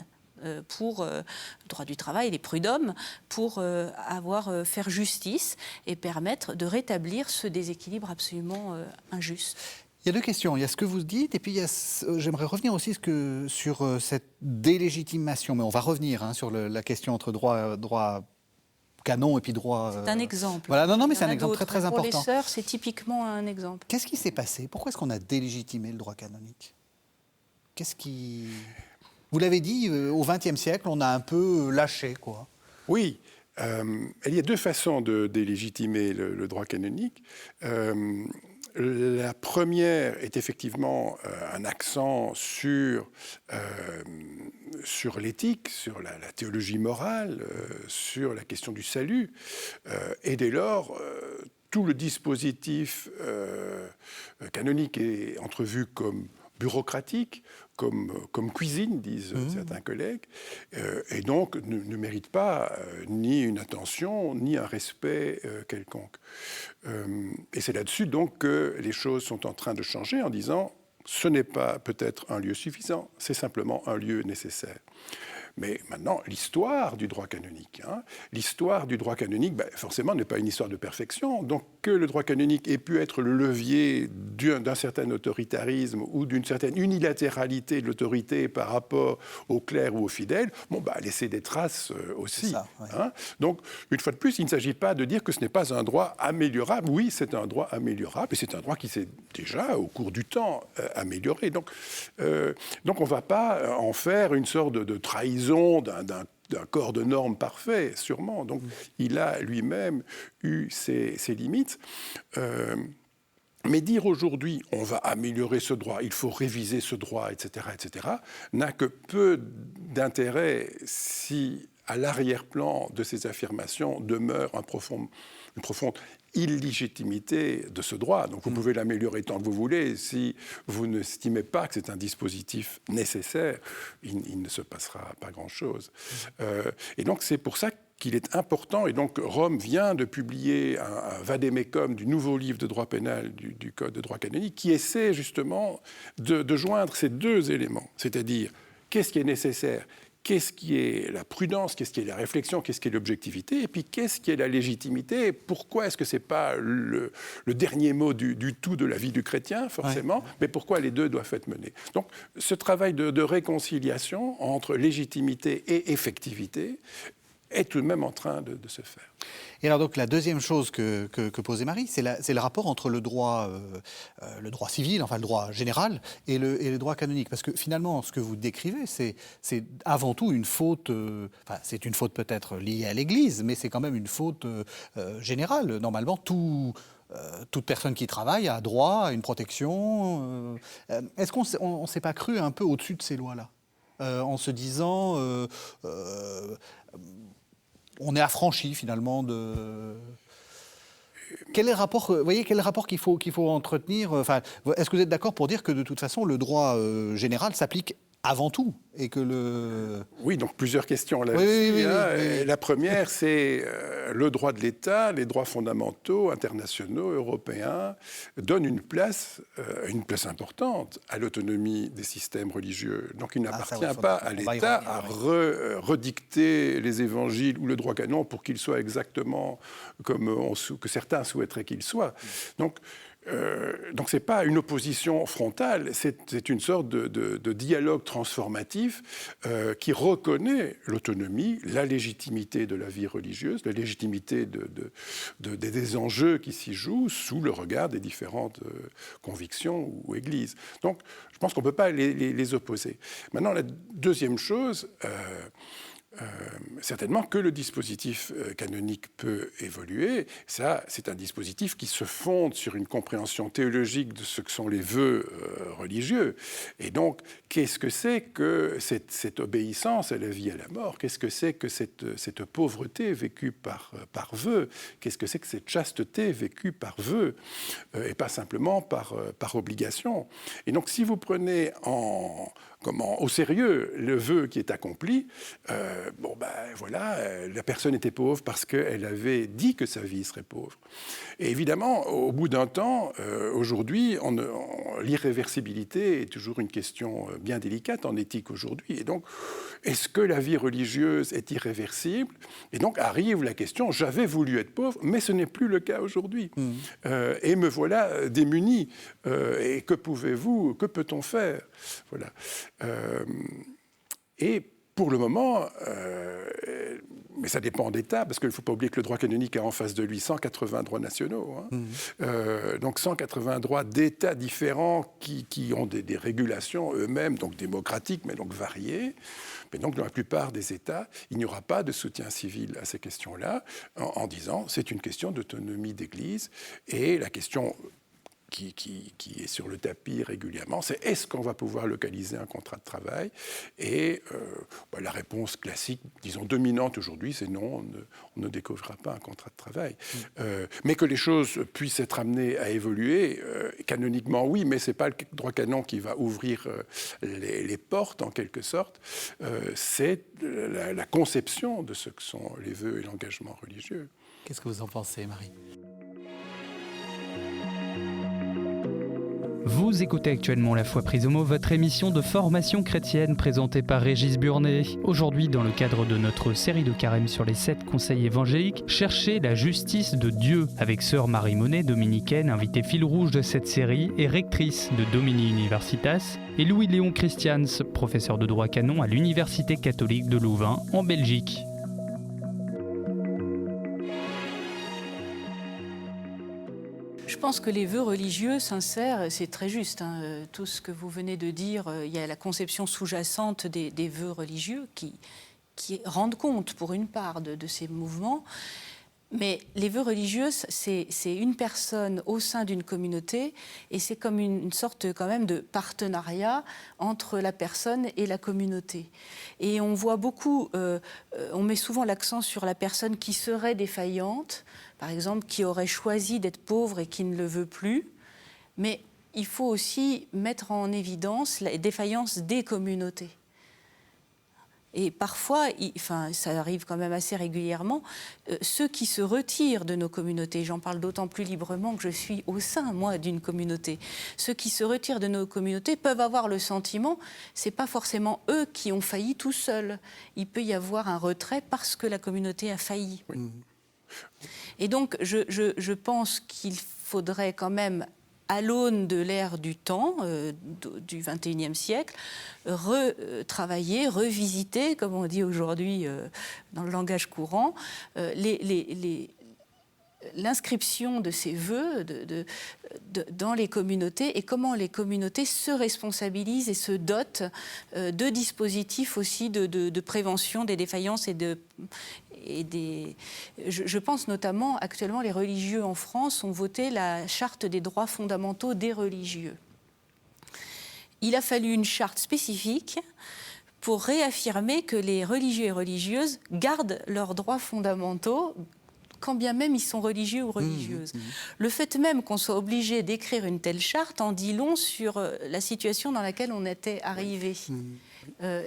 pour le droit du travail, les prud'hommes, pour faire justice et permettre de rétablir ce déséquilibre absolument injuste. Il y a deux questions. Il y a ce que vous dites, et puis j'aimerais revenir aussi sur cette délégitimation. Mais on va revenir sur la question entre droit canon et puis droit... C'est un exemple. Voilà, non, mais c'est un exemple très, très important. Pour les sœurs, c'est typiquement un exemple. Qu'est-ce qui s'est passé? Pourquoi est-ce qu'on a délégitimé le droit canonique? Qu'est-ce qui... Vous l'avez dit, au XXe siècle, on a un peu lâché, quoi. Oui. Il y a deux façons de délégitimer le droit canonique. La première est effectivement un accent sur l'éthique, sur la théologie morale, sur la question du salut. Et dès lors, tout le dispositif canonique est entrevu comme bureaucratique, comme cuisine, disent certains collègues, et donc ne mérite pas ni une attention, ni un respect quelconque. Et c'est là-dessus donc que les choses sont en train de changer en disant ce n'est pas peut-être un lieu suffisant, c'est simplement un lieu nécessaire. Mais maintenant, l'histoire du droit canonique, forcément, n'est pas une histoire de perfection. Donc, que le droit canonique ait pu être le levier d'un certain autoritarisme ou d'une certaine unilatéralité de l'autorité par rapport aux clercs ou aux fidèles, laissez des traces aussi. Ça, ouais. Donc, une fois de plus, il ne s'agit pas de dire que ce n'est pas un droit améliorable. Oui, c'est un droit améliorable, et c'est un droit qui s'est déjà, au cours du temps, amélioré. Donc on ne va pas en faire une sorte de trahison d'un corps de normes parfait, sûrement. Donc, il a lui-même eu ses limites. Mais dire aujourd'hui, on va améliorer ce droit, il faut réviser ce droit, etc., n'a que peu d'intérêt si, à l'arrière-plan de ces affirmations, demeure une profonde illégitimité de ce droit. Donc vous pouvez l'améliorer tant que vous voulez. Si vous n'estimez pas que c'est un dispositif nécessaire, il ne se passera pas grand-chose. Et donc c'est pour ça qu'il est important, et donc Rome vient de publier un vade-mecum du nouveau livre de droit pénal du Code de droit canonique, qui essaie justement de joindre ces deux éléments, c'est-à-dire qu'est-ce qui est nécessaire, qu'est-ce qui est la prudence, qu'est-ce qui est la réflexion, qu'est-ce qui est l'objectivité, et puis qu'est-ce qui est la légitimité, pourquoi est-ce que ce n'est pas le dernier mot du tout de la vie du chrétien, forcément, mais pourquoi les deux doivent être menés. Donc ce travail de réconciliation entre légitimité et effectivité est tout de même en train de se faire. Et alors donc la deuxième chose que posait Marie, c'est le rapport entre le droit civil, enfin le droit général, et le droit canonique. Parce que finalement, ce que vous décrivez, c'est avant tout une faute, c'est une faute peut-être liée à l'Église, mais c'est quand même une faute générale. Normalement, toute personne qui travaille a droit à une protection. Est-ce qu'on ne s'est pas cru un peu au-dessus de ces lois-là, en se disant... on est affranchi finalement de... Quel est le rapport, quel rapport qu'il faut entretenir, est-ce que vous êtes d'accord pour dire que de toute façon le droit général s'applique avant tout et que Oui, donc plusieurs questions là-dessus. Oui. La première, c'est le droit de l'État, les droits fondamentaux, internationaux, européens, donnent une place importante à l'autonomie des systèmes religieux. Donc il n'appartient pas à l'État à redicter les évangiles ou le droit canon pour qu'il soit exactement comme que certains souhaiteraient qu'il soit. Donc donc ce n'est pas une opposition frontale, c'est une sorte de dialogue transformatif qui reconnaît l'autonomie, la légitimité de la vie religieuse, la légitimité des enjeux qui s'y jouent sous le regard des différentes convictions ou églises. Donc je pense qu'on ne peut pas les opposer. Maintenant, la deuxième chose... certainement que le dispositif canonique peut évoluer. Ça, c'est un dispositif qui se fonde sur une compréhension théologique de ce que sont les vœux religieux. Et donc, qu'est-ce que c'est que cette obéissance à la vie et à la mort? Qu'est-ce que c'est que cette pauvreté vécue par vœu? Qu'est-ce que c'est que cette chasteté vécue par vœu et pas simplement par obligation? Et donc, si vous prenez au sérieux le vœu qui est accompli, la personne était pauvre parce qu'elle avait dit que sa vie serait pauvre. Et évidemment, au bout d'un temps, aujourd'hui, l'irréversibilité est toujours une question bien délicate en éthique aujourd'hui. Et donc, est-ce que la vie religieuse est irréversible? Et donc arrive la question, j'avais voulu être pauvre, mais ce n'est plus le cas aujourd'hui. Et me voilà démuni. Et que peut-on faire? Voilà. Et pour le moment, mais ça dépend d'État, parce qu'il ne faut pas oublier que le droit canonique a en face de lui 180 droits nationaux. Donc 180 droits d'États différents qui ont des régulations eux-mêmes, donc démocratiques, mais donc variées. Mais donc dans la plupart des États, il n'y aura pas de soutien civil à ces questions-là, en disant c'est une question d'autonomie d'Église. Et la question... Qui est sur le tapis régulièrement, c'est est-ce qu'on va pouvoir localiser un contrat de travail? Et la réponse classique, disons dominante aujourd'hui, c'est non, on ne découvrira pas un contrat de travail. Mais que les choses puissent être amenées à évoluer, canoniquement oui, mais ce n'est pas le droit canon qui va ouvrir les portes en quelque sorte, c'est la conception de ce que sont les vœux et l'engagement religieux. Qu'est-ce que vous en pensez, Marie ? Vous écoutez actuellement La Foi prise au mot, votre émission de formation chrétienne présentée par Régis Burnet. Aujourd'hui, dans le cadre de notre série de carême sur les 7 conseils évangéliques, cherchez la justice de Dieu avec sœur Marie Monet, dominicaine, invitée fil rouge de cette série et rectrice de Domini Universitas, et Louis-Léon Christians, professeur de droit canon à l'Université catholique de Louvain, en Belgique. Je pense que les vœux religieux sincères, c'est très juste. Tout ce que vous venez de dire, il y a la conception sous-jacente des vœux religieux qui rendent compte, pour une part, de ces mouvements. Mais les vœux religieux, c'est une personne au sein d'une communauté et c'est comme une sorte quand même de partenariat entre la personne et la communauté. Et on voit beaucoup, on met souvent l'accent sur la personne qui serait défaillante, par exemple, qui aurait choisi d'être pauvre et qui ne le veut plus. Mais il faut aussi mettre en évidence la défaillance des communautés. Et parfois, ça arrive quand même assez régulièrement, ceux qui se retirent de nos communautés, j'en parle d'autant plus librement que je suis au sein, moi, d'une communauté, ceux qui se retirent de nos communautés peuvent avoir le sentiment, c'est pas forcément eux qui ont failli tout seuls. Il peut y avoir un retrait parce que la communauté a failli. Oui. Et donc, je pense qu'il faudrait quand même, à l'aune de l'ère du temps, du XXIe siècle, retravailler, revisiter, comme on dit aujourd'hui dans le langage courant, l'inscription de ces vœux dans les communautés et comment les communautés se responsabilisent et se dotent de dispositifs aussi de prévention des défaillances Je pense notamment, actuellement, les religieux en France ont voté la charte des droits fondamentaux des religieux. Il a fallu une charte spécifique pour réaffirmer que les religieux et religieuses gardent leurs droits fondamentaux, quand bien même ils sont religieux ou religieuses. Le fait même qu'on soit obligé d'écrire une telle charte en dit long sur la situation dans laquelle on était arrivé.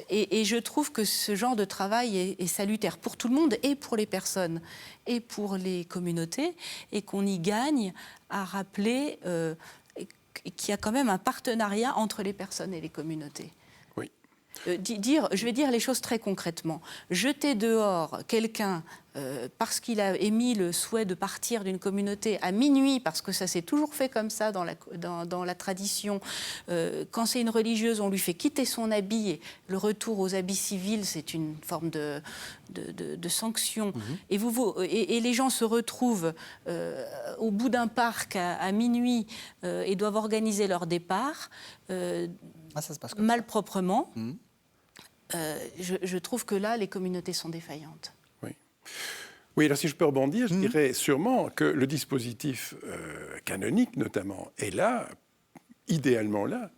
Et je trouve que ce genre de travail est salutaire pour tout le monde et pour les personnes et pour les communautés et qu'on y gagne à rappeler qu'il y a quand même un partenariat entre les personnes et les communautés. Oui. je vais dire les choses très concrètement. Jeter dehors quelqu'un parce qu'il a émis le souhait de partir d'une communauté à minuit, parce que ça s'est toujours fait comme ça dans la tradition. Quand c'est une religieuse, on lui fait quitter son habit. Et le retour aux habits civils, c'est une forme de sanction. Et les gens se retrouvent au bout d'un parc à minuit et doivent organiser leur départ Ça se passe comme malproprement. Je trouve que là, les communautés sont défaillantes. Oui, alors si je peux rebondir, je dirais sûrement que le dispositif canonique, notamment, est là, idéalement là,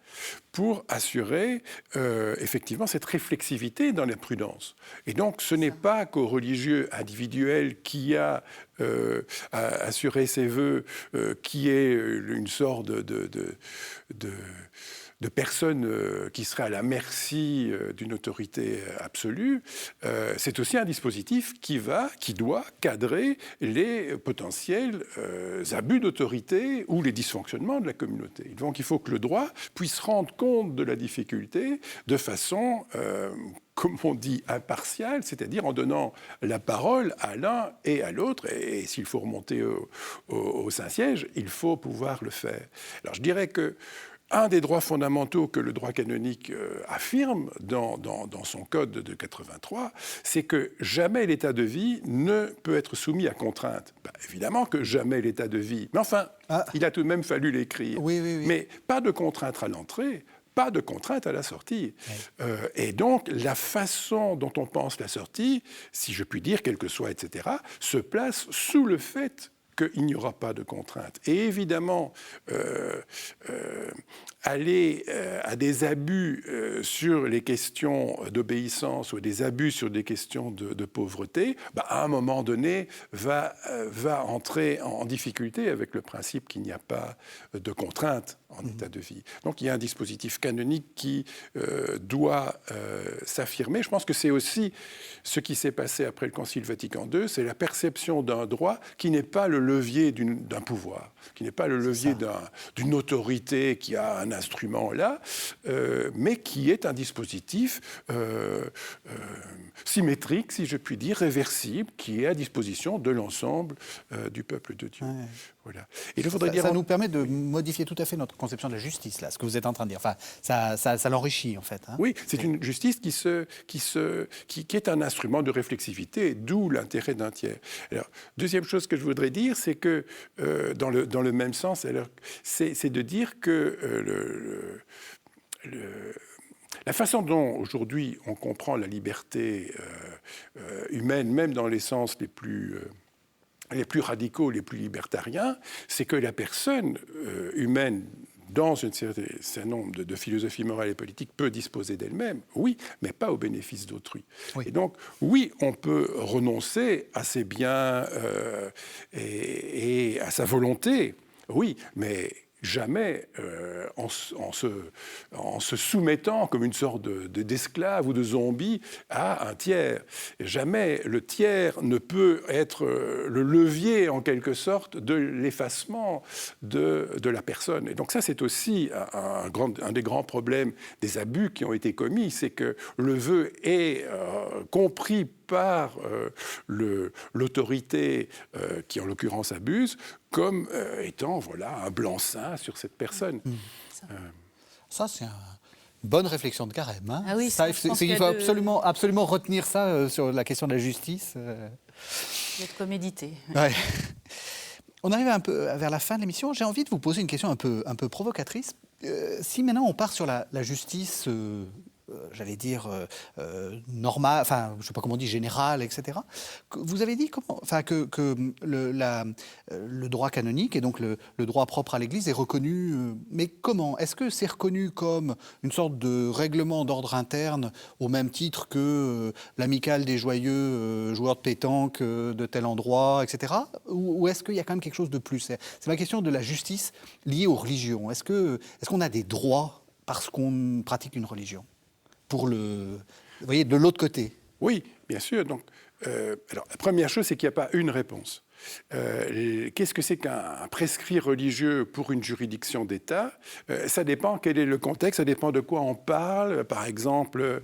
pour assurer effectivement cette réflexivité dans la prudence. Et donc, ce n'est pas qu'au religieux individuel qui a assuré ses vœux, qui est une sorte de personnes qui seraient à la merci d'une autorité absolue, c'est aussi un dispositif qui doit cadrer les potentiels abus d'autorité ou les dysfonctionnements de la communauté. Donc il faut que le droit puisse rendre compte de la difficulté de façon, comme on dit, impartiale, c'est-à-dire en donnant la parole à l'un et à l'autre. Et s'il faut remonter au Saint-Siège, il faut pouvoir le faire. Alors je dirais que un des droits fondamentaux que le droit canonique affirme dans son code de 83, c'est que jamais l'état de vie ne peut être soumis à contrainte. Évidemment que jamais l'état de vie, mais enfin, il a tout de même fallu l'écrire. Oui. Mais pas de contrainte à l'entrée, pas de contrainte à la sortie. Oui. Et donc, la façon dont on pense la sortie, si je puis dire, quel que soit, etc., se place sous le fait qu'il n'y aura pas de contrainte. Et évidemment, aller à des abus sur les questions d'obéissance ou des abus sur des questions de pauvreté, à un moment donné, va entrer en difficulté avec le principe qu'il n'y a pas de contrainte en état de vie. Donc il y a un dispositif canonique qui doit s'affirmer. Je pense que c'est aussi ce qui s'est passé après le Concile Vatican II, c'est la perception d'un droit qui n'est pas le levier d'un pouvoir, qui n'est pas le levier d'une autorité qui a un instrument là, mais qui est un dispositif symétrique, si je puis dire, réversible, qui est à disposition de l'ensemble du peuple de Dieu. Ouais. Voilà. Et je voudrais dire... Ça nous permet de modifier tout à fait notre conception de la justice, là, ce que vous êtes en train de dire. Enfin, ça l'enrichit, en fait. Hein. Oui, c'est une justice qui est un instrument de réflexivité, d'où l'intérêt d'un tiers. Alors, deuxième chose que je voudrais dire, c'est que, dans le même sens, c'est de dire que la façon dont, aujourd'hui, on comprend la liberté humaine, même dans les sens les plus radicaux, les plus libertariens, c'est que la personne humaine, dans un certain nombre de philosophies morales et politiques, peut disposer d'elle-même, oui, mais pas au bénéfice d'autrui. Oui. Et donc, oui, on peut renoncer à ses biens et à sa volonté, oui, mais jamais en se soumettant comme une sorte d'esclave ou de zombie à un tiers. Jamais le tiers ne peut être le levier, en quelque sorte, de l'effacement de la personne. Et donc ça, c'est aussi un des grands problèmes des abus qui ont été commis, c'est que le vœu est compris par l'autorité qui, en l'occurrence, abuse, comme étant un blanc-seing sur cette personne. Ça, c'est une bonne réflexion de Carême. Hein. Ah oui, il faut absolument retenir ça sur la question de la justice. D'être quoi méditer. Ouais. On arrive un peu vers la fin de l'émission. J'ai envie de vous poser une question un peu provocatrice. Si maintenant on part sur la justice... j'allais dire, normale, enfin, je ne sais pas comment on dit, générale, etc. Vous avez dit que le droit canonique et donc le droit propre à l'Église est reconnu, mais comment ? Est-ce que c'est reconnu comme une sorte de règlement d'ordre interne au même titre que l'amicale des joyeux joueurs de pétanque de tel endroit, etc. Ou est-ce qu'il y a quand même quelque chose de plus ? C'est ma question de la justice liée aux religions. Est-ce qu'on a des droits parce qu'on pratique une religion ? Vous voyez, de l'autre côté. Oui, bien sûr. Donc, alors, la première chose, c'est qu'il n'y a pas une réponse. Qu'est-ce que c'est qu'un prescrit religieux pour une juridiction d'État? Ça dépend quel est le contexte, ça dépend de quoi on parle. Par exemple,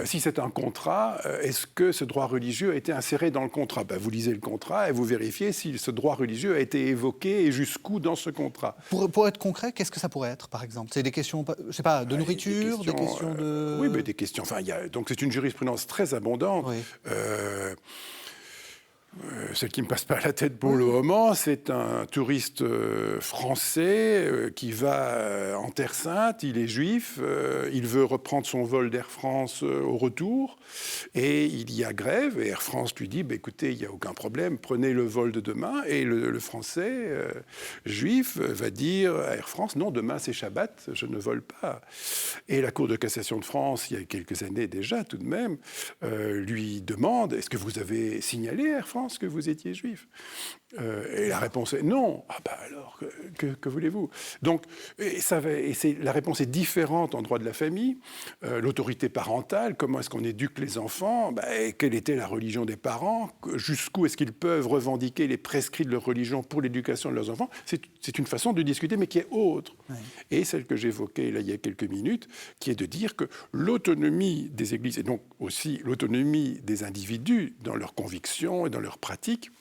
si c'est un contrat, est-ce que ce droit religieux a été inséré dans le contrat? Vous lisez le contrat et vous vérifiez si ce droit religieux a été évoqué et jusqu'où dans ce contrat. Pour être concret, qu'est-ce que ça pourrait être, par exemple? C'est des questions, je sais pas, de nourriture, des questions de... Oui, mais des questions... Enfin, donc c'est une jurisprudence très abondante. Oui. Celle qui me passe par la tête pour le moment, c'est un touriste français qui va en Terre Sainte, il est juif, il veut reprendre son vol d'Air France au retour, et il y a grève, et Air France lui dit, écoutez, il n'y a aucun problème, prenez le vol de demain, et le français juif va dire à Air France, non, demain c'est Shabbat, je ne vole pas. Et la Cour de cassation de France, il y a quelques années déjà tout de même, lui demande, est-ce que vous avez signalé à Air France que vous étiez juif? Et la réponse est non. Alors, que voulez-vous? Donc, la réponse est différente en droit de la famille. L'autorité parentale, comment est-ce qu'on éduque les enfants? Quelle était la religion des parents? Jusqu'où est-ce qu'ils peuvent revendiquer les prescrits de leur religion pour l'éducation de leurs enfants? C'est une façon de discuter, mais qui est autre. Ouais. Et celle que j'évoquais là, il y a quelques minutes, qui est de dire que l'autonomie des églises, et donc aussi l'autonomie des individus dans leurs convictions et dans leurs pratiques,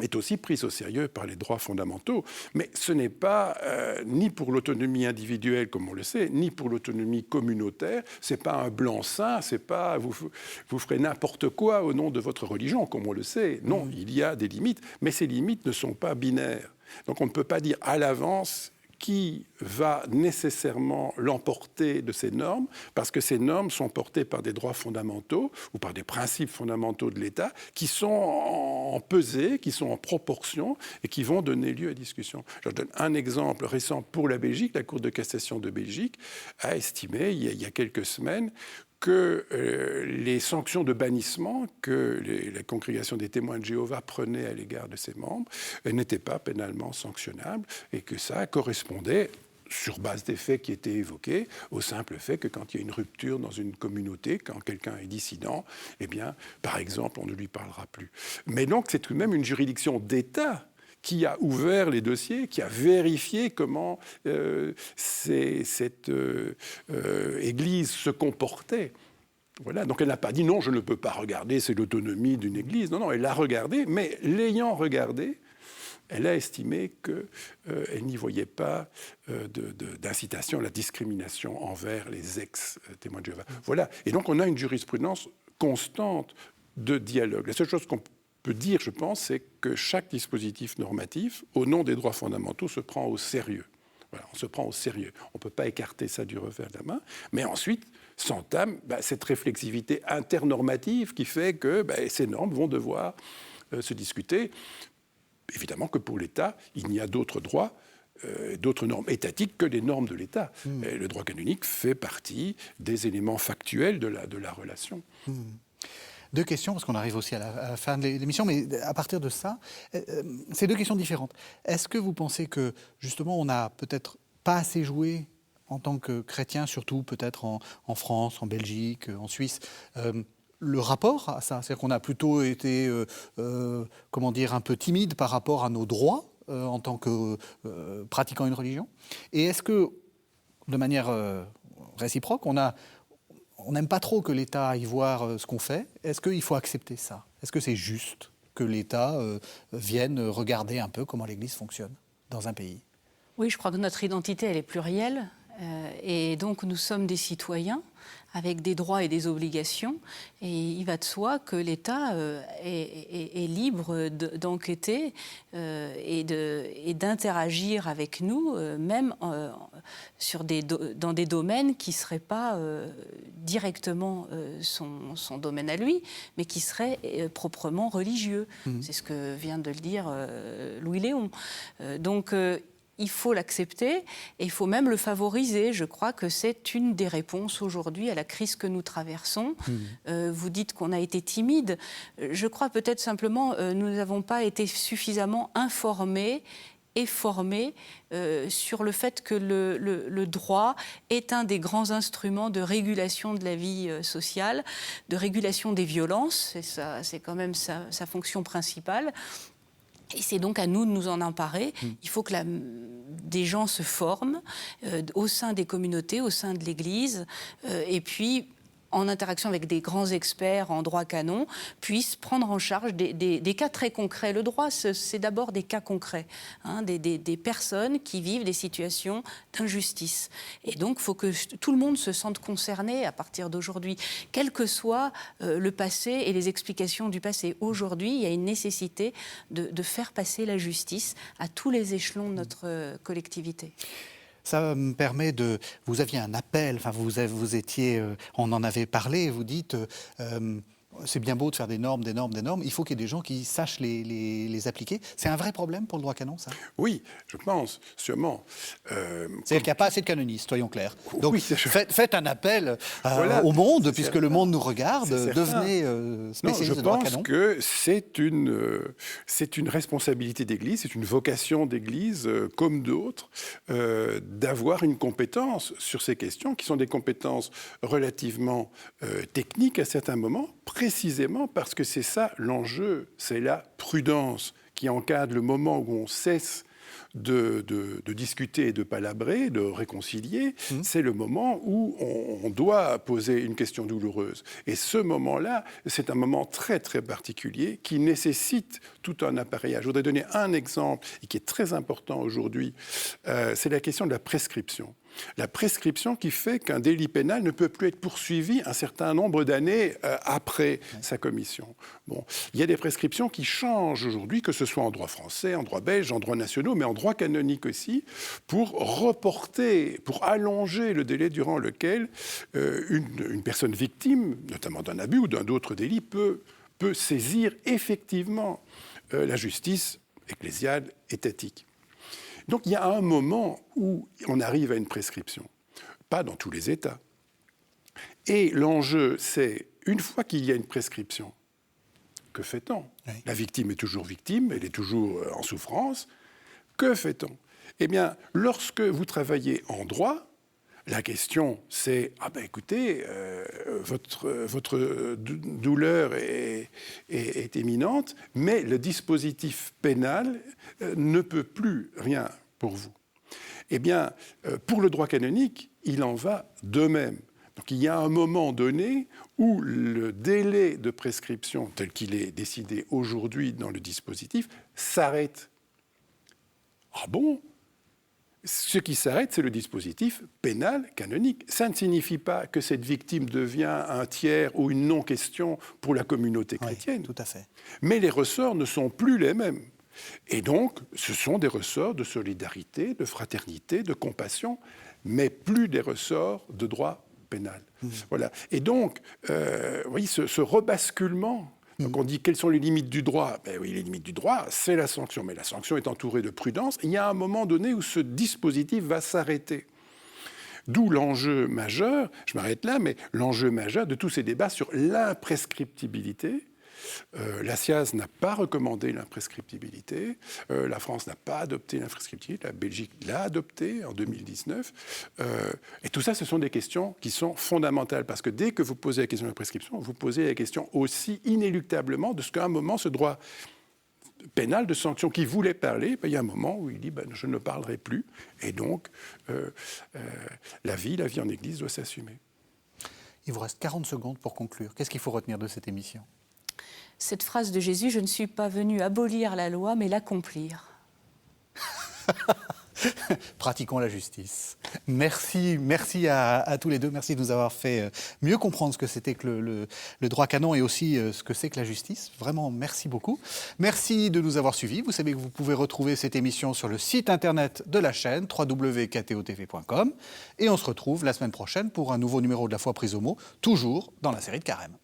est aussi prise au sérieux par les droits fondamentaux. Mais ce n'est pas ni pour l'autonomie individuelle, comme on le sait, ni pour l'autonomie communautaire. Ce n'est pas un blanc-seing, c'est pas vous ferez n'importe quoi au nom de votre religion, comme on le sait. Non, il y a des limites, mais ces limites ne sont pas binaires. Donc on ne peut pas dire à l'avance qui va nécessairement l'emporter de ces normes, parce que ces normes sont portées par des droits fondamentaux ou par des principes fondamentaux de l'État qui sont en pesée, qui sont en proportion et qui vont donner lieu à discussion. Je donne un exemple récent pour la Belgique. La Cour de cassation de Belgique a estimé, il y a quelques semaines, que les sanctions de bannissement que la congrégation des témoins de Jéhovah prenait à l'égard de ses membres n'étaient pas pénalement sanctionnables et que ça correspondait, sur base des faits qui étaient évoqués, au simple fait que quand il y a une rupture dans une communauté, quand quelqu'un est dissident, eh bien, par exemple, on ne lui parlera plus. Mais donc, c'est tout de même une juridiction d'État qui a ouvert les dossiers, qui a vérifié comment cette Église se comportait. Voilà. Donc elle n'a pas dit non, je ne peux pas regarder, c'est l'autonomie d'une Église. Non, elle l'a regardé, mais l'ayant regardé, elle a estimé qu'elle n'y voyait pas d'incitation à la discrimination envers les ex-témoins de Jéhovah. Voilà. Et donc on a une jurisprudence constante de dialogue. La seule chose qu'on peut dire, je pense, c'est que chaque dispositif normatif, au nom des droits fondamentaux, se prend au sérieux. Voilà, on se prend au sérieux. On ne peut pas écarter ça du revers de la main. Mais ensuite, s'entame cette réflexivité internormative qui fait que ces normes vont devoir se discuter. Évidemment que pour l'État, il n'y a d'autres droits, d'autres normes étatiques que les normes de l'État. Le droit canonique fait partie des éléments factuels de la relation. Deux questions, parce qu'on arrive aussi à la fin de l'émission, mais à partir de ça, c'est deux questions différentes. Est-ce que vous pensez que, justement, on n'a peut-être pas assez joué en tant que chrétien, surtout peut-être en France, en Belgique, en Suisse, le rapport à ça? C'est-à-dire qu'on a plutôt été, un peu timide par rapport à nos droits en tant que pratiquant une religion. Et est-ce que, de manière réciproque, on n'aime pas trop que l'État aille voir ce qu'on fait. Est-ce qu'il faut accepter ça? Est-ce que c'est juste que l'État vienne regarder un peu comment l'Église fonctionne dans un pays? Oui, je crois que notre identité, elle est plurielle. Et donc, nous sommes des citoyens avec des droits et des obligations. Et il va de soi que l'État est libre d'enquêter et d'interagir avec nous, même dans des domaines qui ne seraient pas directement son domaine à lui, mais qui seraient proprement religieux. C'est ce que vient de le dire Louis Léon. Il faut l'accepter et il faut même le favoriser. Je crois que c'est une des réponses aujourd'hui à la crise que nous traversons. Vous dites qu'on a été timide. Je crois peut-être simplement nous n'avons pas été suffisamment informés et formés sur le fait que le droit est un des grands instruments de régulation de la vie sociale, de régulation des violences. C'est quand même sa fonction principale. Et c'est donc à nous de nous en emparer. Il faut que des gens se forment au sein des communautés, au sein de l'Église, et puis, en interaction avec des grands experts en droit canon, puissent prendre en charge des cas très concrets. Le droit, c'est d'abord des cas concrets, des personnes qui vivent des situations d'injustice. Et donc, il faut que tout le monde se sente concerné à partir d'aujourd'hui, quel que soit le passé et les explications du passé. Aujourd'hui, il y a une nécessité de faire passer la justice à tous les échelons de notre collectivité. Ça me permet de... Vous aviez un appel, enfin vous étiez... on en avait parlé, vous dites... c'est bien beau de faire des normes, il faut qu'il y ait des gens qui sachent les appliquer. C'est un vrai problème pour le droit canon, ça ? Oui, je pense, sûrement. C'est-à-dire qu'il n'y a pas assez de canonistes, soyons clairs. Donc oui, faites un appel voilà, au monde, puisque le monde nous regarde, devenez spécialiste de droit canon. Je pense que c'est une responsabilité d'Église, c'est une vocation d'Église, comme d'autres, d'avoir une compétence sur ces questions, qui sont des compétences relativement techniques à certains moments, précisément parce que c'est ça l'enjeu, c'est la prudence qui encadre le moment où on cesse de discuter et de palabrer, de réconcilier. C'est le moment où on doit poser une question douloureuse. Et ce moment-là, c'est un moment très, très particulier qui nécessite tout un appareillage. Je voudrais donner un exemple et qui est très important aujourd'hui. C'est la question de la prescription. La prescription qui fait qu'un délit pénal ne peut plus être poursuivi un certain nombre d'années après sa commission. Bon, il y a des prescriptions qui changent aujourd'hui, que ce soit en droit français, en droit belge, en droit national, mais en droit canonique aussi, pour reporter, pour allonger le délai durant lequel une personne victime, notamment d'un abus ou d'un autre délit, peut saisir effectivement la justice ecclésiale, étatique. Donc il y a un moment où on arrive à une prescription, pas dans tous les États. Et l'enjeu, c'est, une fois qu'il y a une prescription, que fait-on ? La victime est toujours victime, elle est toujours en souffrance. Que fait-on ? Eh bien, lorsque vous travaillez en droit, la question, c'est « Ah ben écoutez, votre douleur est éminente, mais le dispositif pénal ne peut plus rien pour vous. » Eh bien, pour le droit canonique, il en va de même. Donc il y a un moment donné où le délai de prescription, tel qu'il est décidé aujourd'hui dans le dispositif, s'arrête. Ah bon ? Ce qui s'arrête, c'est le dispositif pénal canonique. Ça ne signifie pas que cette victime devient un tiers ou une non-question pour la communauté chrétienne. Oui, tout à fait. Mais les ressorts ne sont plus les mêmes. Et donc, ce sont des ressorts de solidarité, de fraternité, de compassion, mais plus des ressorts de droit pénal. Voilà. Et donc, oui, ce rebasculement... Donc on dit quelles sont les limites du droit ? Ben oui, les limites du droit, c'est la sanction. Mais la sanction est entourée de prudence. Il y a un moment donné où ce dispositif va s'arrêter. D'où l'enjeu majeur, je m'arrête là, mais l'enjeu majeur de tous ces débats sur l'imprescriptibilité. La SIAZ n'a pas recommandé l'imprescriptibilité, la France n'a pas adopté l'imprescriptibilité, la Belgique l'a adopté en 2019. Et tout ça, ce sont des questions qui sont fondamentales, parce que dès que vous posez la question de la prescription, vous posez la question aussi inéluctablement de ce qu'à un moment, ce droit pénal de sanction qui voulait parler, ben, il y a un moment où il dit ben, « je ne parlerai plus ». Et donc, la vie en Église doit s'assumer. Il vous reste 40 secondes pour conclure. Qu'est-ce qu'il faut retenir de cette émission ? Cette phrase de Jésus, je ne suis pas venu abolir la loi, mais l'accomplir. Pratiquons la justice. Merci à tous les deux. Merci de nous avoir fait mieux comprendre ce que c'était que le droit canon et aussi ce que c'est que la justice. Vraiment, merci beaucoup. Merci de nous avoir suivis. Vous savez que vous pouvez retrouver cette émission sur le site internet de la chaîne, www.ktotv.com. Et on se retrouve la semaine prochaine pour un nouveau numéro de La Foi prise au mot, toujours dans la série de Carême.